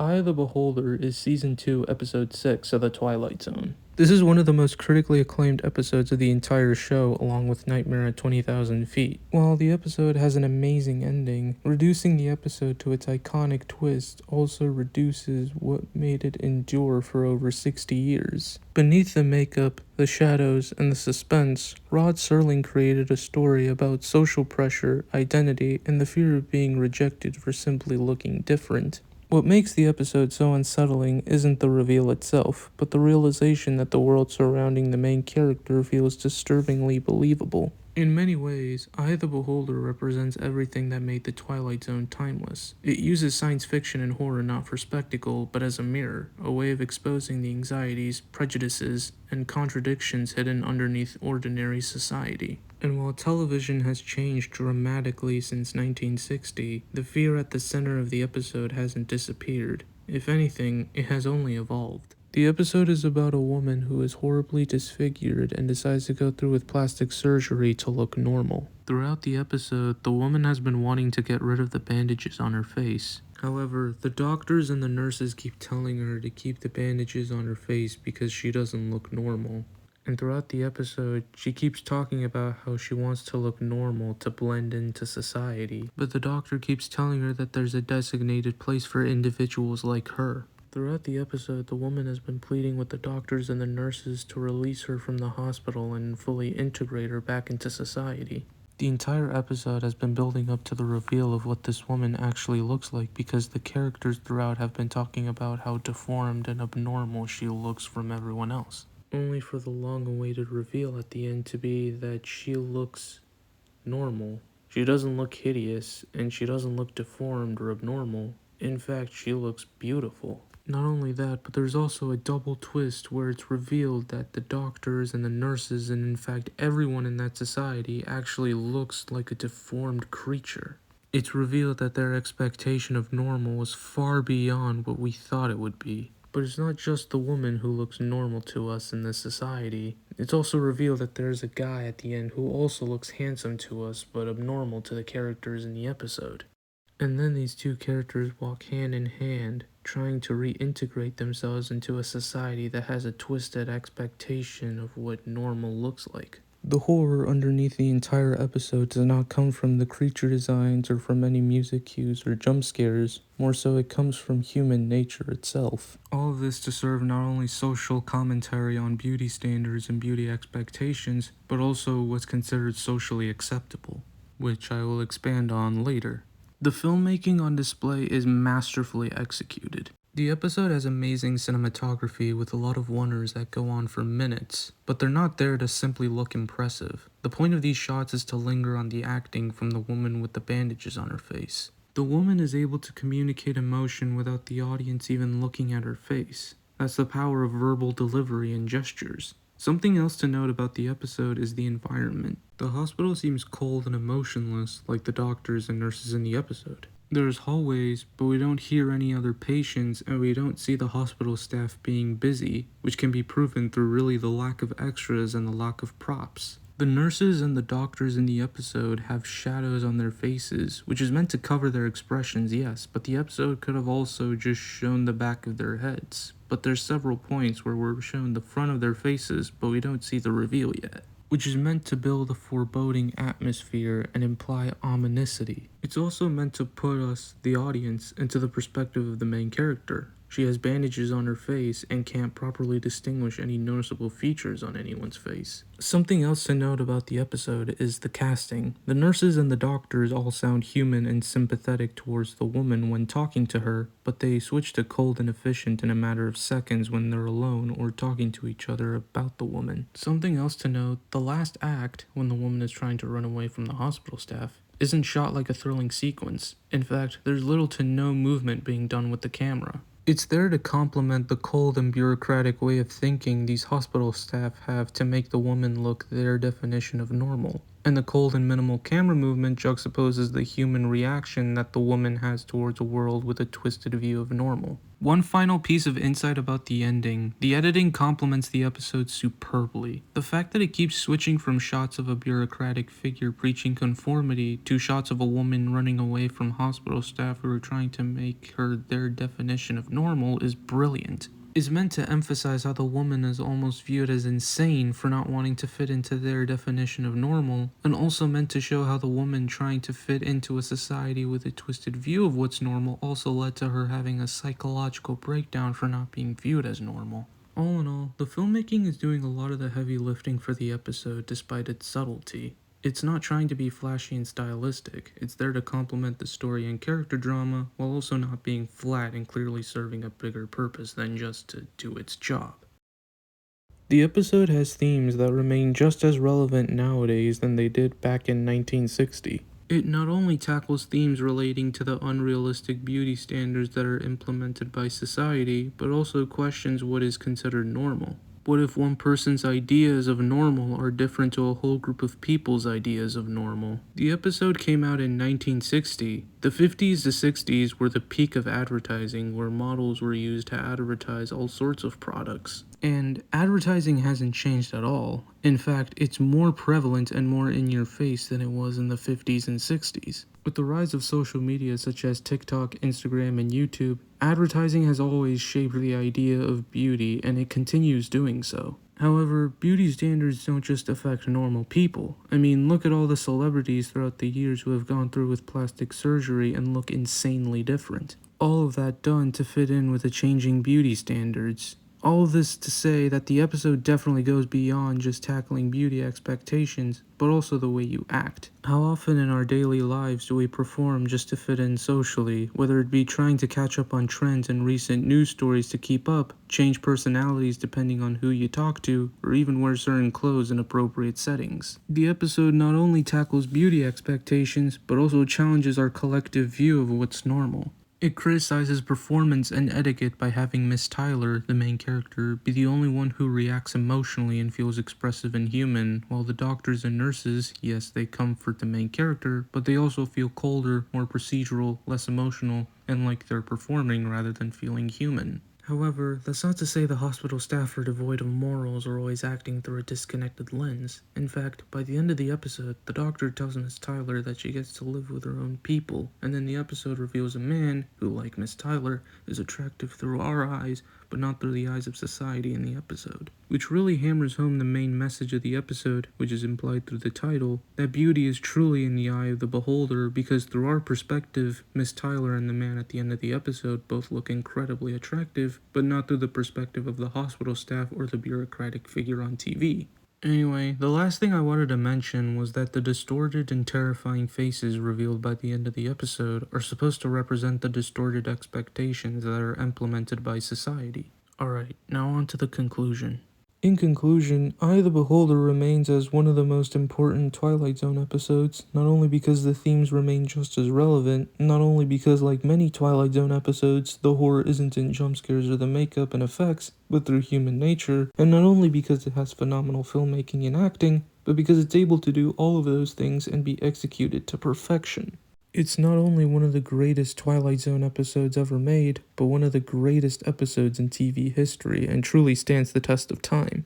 Eye of the Beholder is Season 2, Episode 6 of The Twilight Zone. This is one of the most critically acclaimed episodes of the entire show, along with Nightmare at 20,000 Feet. While the episode has an amazing ending, reducing the episode to its iconic twist also reduces what made it endure for over 60 years. Beneath the makeup, the shadows, and the suspense, Rod Serling created a story about social pressure, identity, and the fear of being rejected for simply looking different. What makes the episode so unsettling isn't the reveal itself, but the realization that the world surrounding the main character feels disturbingly believable. In many ways, Eye of the Beholder represents everything that made The Twilight Zone timeless. It uses science fiction and horror not for spectacle, but as a mirror, a way of exposing the anxieties, prejudices, and contradictions hidden underneath ordinary society. And while television has changed dramatically since 1960, the fear at the center of the episode hasn't disappeared. If anything, it has only evolved. The episode is about a woman who is horribly disfigured and decides to go through with plastic surgery to look normal. Throughout the episode, the woman has been wanting to get rid of the bandages on her face. However, the doctors and the nurses keep telling her to keep the bandages on her face because she doesn't look normal. And throughout the episode, she keeps talking about how she wants to look normal to blend into society. But the doctor keeps telling her that there's a designated place for individuals like her. Throughout the episode, the woman has been pleading with the doctors and the nurses to release her from the hospital and fully integrate her back into society. The entire episode has been building up to the reveal of what this woman actually looks like because the characters throughout have been talking about how deformed and abnormal she looks from everyone else. Only for the long-awaited reveal at the end to be that she looks normal. She doesn't look hideous, and she doesn't look deformed or abnormal. In fact, she looks beautiful. Not only that, but there's also a double twist where it's revealed that the doctors and the nurses and in fact everyone in that society actually looks like a deformed creature. It's revealed that their expectation of normal was far beyond what we thought it would be. But it's not just the woman who looks normal to us in this society. It's also revealed that there's a guy at the end who also looks handsome to us but abnormal to the characters in the episode. And then these two characters walk hand in hand, trying to reintegrate themselves into a society that has a twisted expectation of what normal looks like. The horror underneath the entire episode does not come from the creature designs or from any music cues or jump scares, more so it comes from human nature itself. All of this to serve not only social commentary on beauty standards and beauty expectations, but also what's considered socially acceptable, which I will expand on later. The filmmaking on display is masterfully executed. The episode has amazing cinematography with a lot of wonders that go on for minutes, but they're not there to simply look impressive. The point of these shots is to linger on the acting from the woman with the bandages on her face. The woman is able to communicate emotion without the audience even looking at her face. That's the power of verbal delivery and gestures. Something else to note about the episode is the environment. The hospital seems cold and emotionless, like the doctors and nurses in the episode. There's hallways, but we don't hear any other patients, and we don't see the hospital staff being busy, which can be proven through really the lack of extras and the lack of props. The nurses and the doctors in the episode have shadows on their faces, which is meant to cover their expressions, yes, but the episode could have also just shown the back of their heads. But there's several points where we're shown the front of their faces, but we don't see the reveal yet, which is meant to build a foreboding atmosphere and imply ominousity. It's also meant to put us, the audience, into the perspective of the main character. She has bandages on her face and can't properly distinguish any noticeable features on anyone's face. Something else to note about the episode is the casting. The nurses and the doctors all sound human and sympathetic towards the woman when talking to her, but they switch to cold and efficient in a matter of seconds when they're alone or talking to each other about the woman. Something else to note, the last act, when the woman is trying to run away from the hospital staff, isn't shot like a thrilling sequence. In fact, there's little to no movement being done with the camera. It's there to complement the cold and bureaucratic way of thinking these hospital staff have to make the woman look their definition of normal. And the cold and minimal camera movement juxtaposes the human reaction that the woman has towards a world with a twisted view of normal. One final piece of insight about the ending: the editing complements the episode superbly. The fact that it keeps switching from shots of a bureaucratic figure preaching conformity to shots of a woman running away from hospital staff who are trying to make her their definition of normal is brilliant. Is meant to emphasize how the woman is almost viewed as insane for not wanting to fit into their definition of normal, and also meant to show how the woman trying to fit into a society with a twisted view of what's normal also led to her having a psychological breakdown for not being viewed as normal. All in all, the filmmaking is doing a lot of the heavy lifting for the episode despite its subtlety. It's not trying to be flashy and stylistic, it's there to complement the story and character drama, while also not being flat and clearly serving a bigger purpose than just to do its job. The episode has themes that remain just as relevant nowadays than they did back in 1960. It not only tackles themes relating to the unrealistic beauty standards that are implemented by society, but also questions what is considered normal. What if one person's ideas of normal are different to a whole group of people's ideas of normal? The episode came out in 1960. The 50s to 60s were the peak of advertising, where models were used to advertise all sorts of products. And advertising hasn't changed at all. In fact, it's more prevalent and more in your face than it was in the 50s and 60s. With the rise of social media such as TikTok, Instagram, and YouTube, advertising has always shaped the idea of beauty, and it continues doing so. However, beauty standards don't just affect normal people. I mean, look at all the celebrities throughout the years who have gone through with plastic surgery and look insanely different. All of that done to fit in with the changing beauty standards. All of this to say that the episode definitely goes beyond just tackling beauty expectations, but also the way you act. How often in our daily lives do we perform just to fit in socially, whether it be trying to catch up on trends and recent news stories to keep up, change personalities depending on who you talk to, or even wear certain clothes in appropriate settings. The episode not only tackles beauty expectations, but also challenges our collective view of what's normal. It criticizes performance and etiquette by having Miss Tyler, the main character, be the only one who reacts emotionally and feels expressive and human, while the doctors and nurses, yes, they comfort the main character, but they also feel colder, more procedural, less emotional, and like they're performing rather than feeling human. However, that's not to say the hospital staff are devoid of morals or always acting through a disconnected lens. In fact, by the end of the episode, the doctor tells Miss Tyler that she gets to live with her own people, and then the episode reveals a man who, like Miss Tyler, is attractive through our eyes, but not through the eyes of society in the episode. Which really hammers home the main message of the episode, which is implied through the title, that beauty is truly in the eye of the beholder, because through our perspective, Miss Tyler and the man at the end of the episode both look incredibly attractive, but not through the perspective of the hospital staff or the bureaucratic figure on TV. Anyway, the last thing I wanted to mention was that the distorted and terrifying faces revealed by the end of the episode are supposed to represent the distorted expectations that are implemented by society. Alright, now on to the conclusion. In conclusion, Eye the Beholder remains as one of the most important Twilight Zone episodes, not only because the themes remain just as relevant, not only because, like many Twilight Zone episodes, the horror isn't in jump scares or the makeup and effects, but through human nature, and not only because it has phenomenal filmmaking and acting, but because it's able to do all of those things and be executed to perfection. It's not only one of the greatest Twilight Zone episodes ever made, but one of the greatest episodes in TV history and truly stands the test of time.